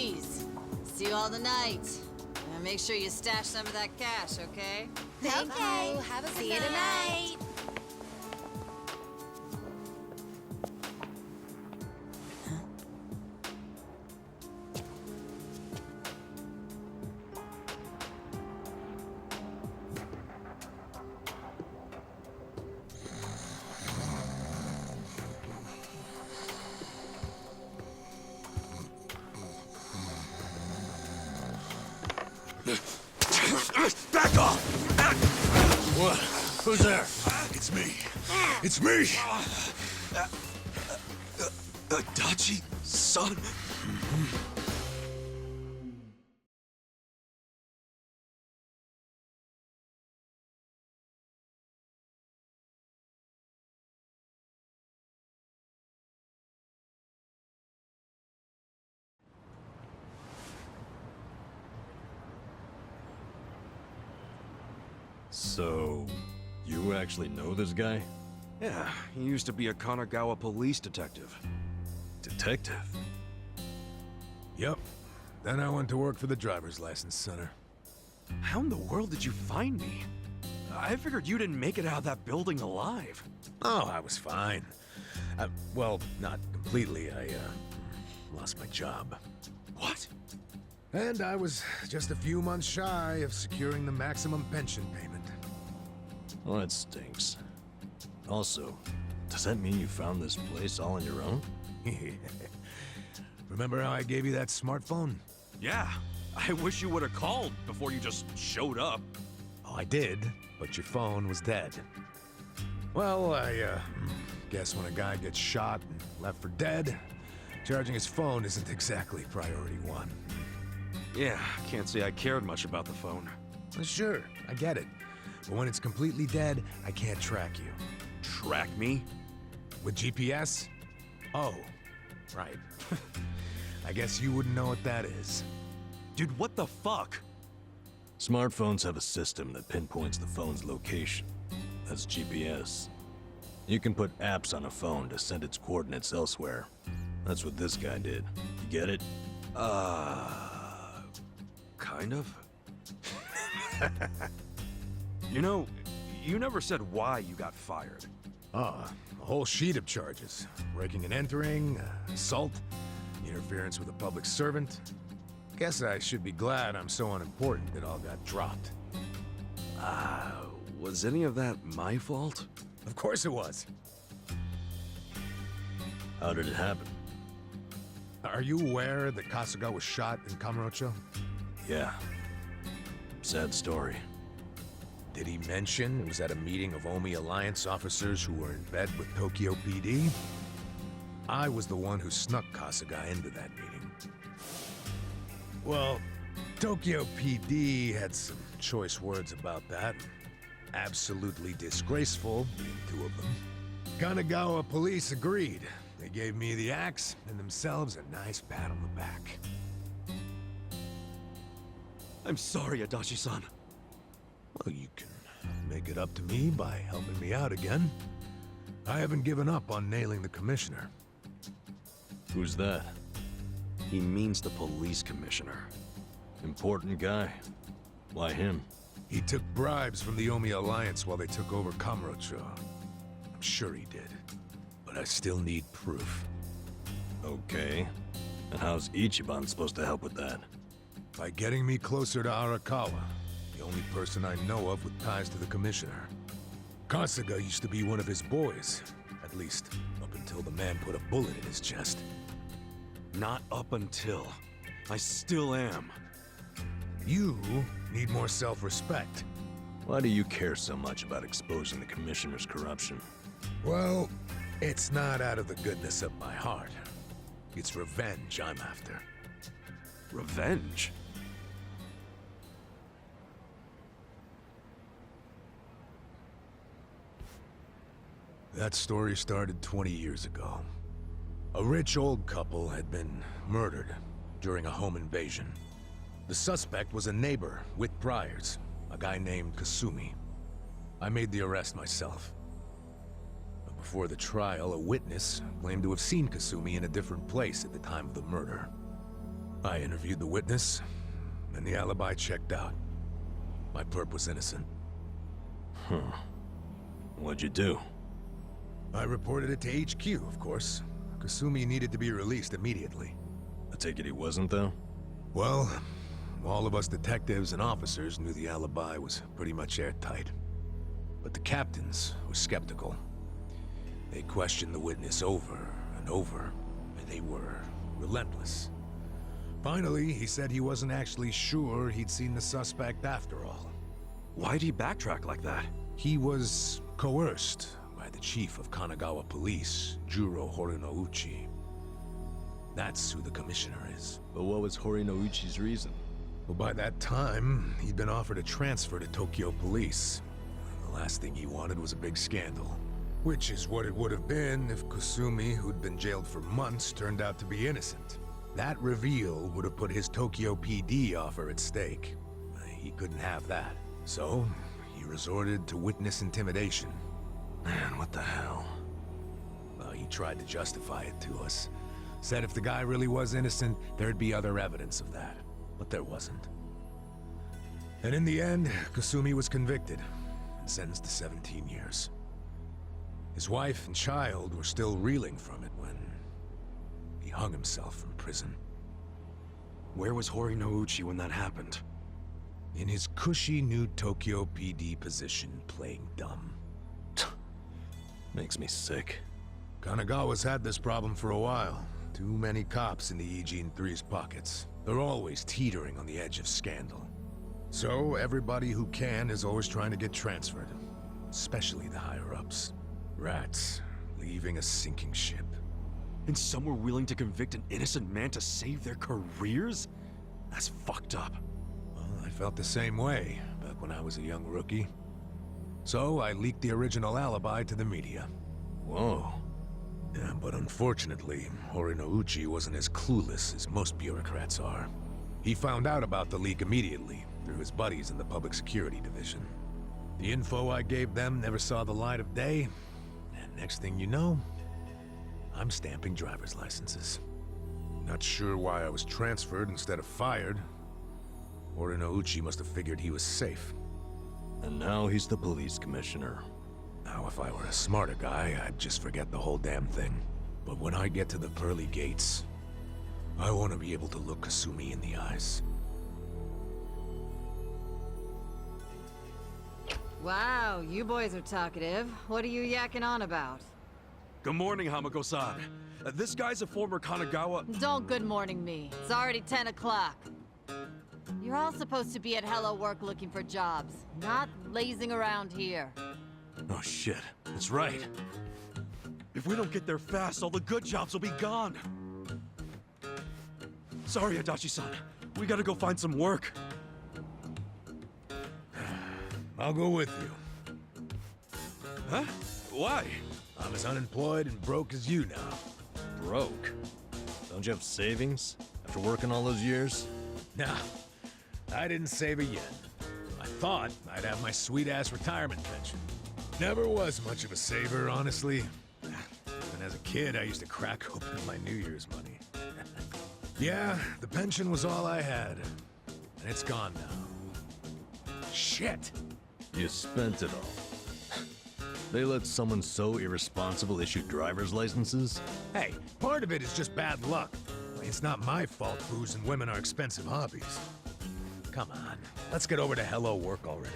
Jeez. See you all tonight. And make sure you stash some of that cash, okay? Thank you. Have a good night. See you tonight. Back off! What? Who's there? It's me. It's me! Adachi, son? So, you actually know this guy? Yeah, he used to be a Kanagawa police detective. Detective? Yep. Then I went to work for the driver's license center. How in the world did you find me? I figured you didn't make it out of that building alive. Oh, I was fine. Well, not completely. I lost my job. What? And I was just a few months shy of securing the maximum pension payment. Well, that stinks. Also, does that mean you found this place all on your own? Remember how I gave you that smartphone? Yeah, I wish you would have called before you just showed up. Oh, I did, but your phone was dead. Well, I guess when a guy gets shot and left for dead, charging his phone isn't exactly priority one. Yeah, can't say I cared much about the phone. Well, sure, I get it. But when it's completely dead, I can't track you. Track me? With GPS? Oh, right. I guess you wouldn't know what that is. Dude, what the fuck? Smartphones have a system that pinpoints the phone's location. That's GPS. You can put apps on a phone to send its coordinates elsewhere. That's what this guy did. You get it? Kind of. You know, you never said why you got fired. A whole sheet of charges. Breaking and entering, assault, interference with a public servant. Guess I should be glad I'm so unimportant it all got dropped. Was any of that my fault? Of course it was. How did it happen? Are you aware that Kasuga was shot in Kamurocho? Yeah. Sad story. Did he mention it was at a meeting of Omi Alliance officers who were in bed with Tokyo PD? I was the one who snuck Kasuga into that meeting. Well, Tokyo PD had some choice words about that. Absolutely disgraceful, being two of them. Kanagawa police agreed. They gave me the axe and themselves a nice pat on the back. I'm sorry, Adachi-san. Well, you can make it up to me by helping me out again. I haven't given up on nailing the commissioner. Who's that? He means the police commissioner. Important guy. Why him? He took bribes from the Omi Alliance while they took over Kamurocho. I'm sure he did. But I still need proof. Okay. And how's Ichiban supposed to help with that? By getting me closer to Arakawa, the only person I know of with ties to the commissioner. Kasuga used to be one of his boys. At least, up until the man put a bullet in his chest. Not up until. I still am. You need more self-respect. Why do you care so much about exposing the commissioner's corruption? Well, it's not out of the goodness of my heart. It's revenge I'm after. Revenge? That story started 20 years ago. A rich old couple had been murdered during a home invasion. The suspect was a neighbor with priors, a guy named Kasumi. I made the arrest myself. But before the trial, a witness claimed to have seen Kasumi in a different place at the time of the murder. I interviewed the witness, and the alibi checked out. My perp was innocent. What'd you do? I reported it to HQ, of course. Kasumi needed to be released immediately. I take it he wasn't, though? Well, all of us detectives and officers knew the alibi was pretty much airtight. But the captains were skeptical. They questioned the witness over and over, and they were relentless. Finally, he said he wasn't actually sure he'd seen the suspect after all. Why'd he backtrack like that? He was coerced by the chief of Kanagawa Police, Juro Horinouchi. That's who the commissioner is. But what was Horinouchi's reason? Well, by that time, he'd been offered a transfer to Tokyo Police. The last thing he wanted was a big scandal. Which is what it would have been if Kasumi, who'd been jailed for months, turned out to be innocent. That reveal would have put his Tokyo PD offer at stake. He couldn't have that. So, he resorted to witness intimidation. Man, what the hell? Well, he tried to justify it to us. Said if the guy really was innocent, there'd be other evidence of that. But there wasn't. And in the end, Kasumi was convicted and sentenced to 17 years. His wife and child were still reeling from it when he hung himself from prison. Where was Horinouchi when that happened? In his cushy new Tokyo PD position, playing dumb. Makes me sick. Kanagawa's had this problem for a while. Too many cops in the Eugene 3's pockets. They're always teetering on the edge of scandal. So everybody who can is always trying to get transferred. Especially the higher-ups. Rats, leaving a sinking ship. And some were willing to convict an innocent man to save their careers? That's fucked up. Well, I felt the same way back when I was a young rookie. So I leaked the original alibi to the media. Whoa. Yeah, but unfortunately, Horinouchi wasn't as clueless as most bureaucrats are. He found out about the leak immediately, through his buddies in the Public Security Division. The info I gave them never saw the light of day, and next thing you know, I'm stamping driver's licenses. Not sure why I was transferred instead of fired. Horinouchi must have figured he was safe. And now he's the police commissioner. Now, if I were a smarter guy, I'd just forget the whole damn thing. But when I get to the pearly gates, I want to be able to look Kasumi in the eyes. Wow, you boys are talkative. What are you yakking on about? Good morning, Hamako-san. This guy's a former Kanagawa... Don't good morning me. It's already 10 o'clock. You're all supposed to be at Hello Work looking for jobs, not lazing around here. Oh shit, that's right. If we don't get there fast, all the good jobs will be gone. Sorry, Adachi-san. We gotta go find some work. I'll go with you. Huh? Why? I'm as unemployed and broke as you now. Broke? Don't you have savings? After working all those years? Nah, I didn't save a yen. I thought I'd have my sweet-ass retirement pension. Never was much of a saver, honestly. And as a kid, I used to crack open my New Year's money. Yeah, the pension was all I had. And it's gone now. Shit! You spent it all. They let someone so irresponsible issue driver's licenses? Hey, part of it is just bad luck. It's not my fault booze and women are expensive hobbies. Come on, let's get over to Hello Work already.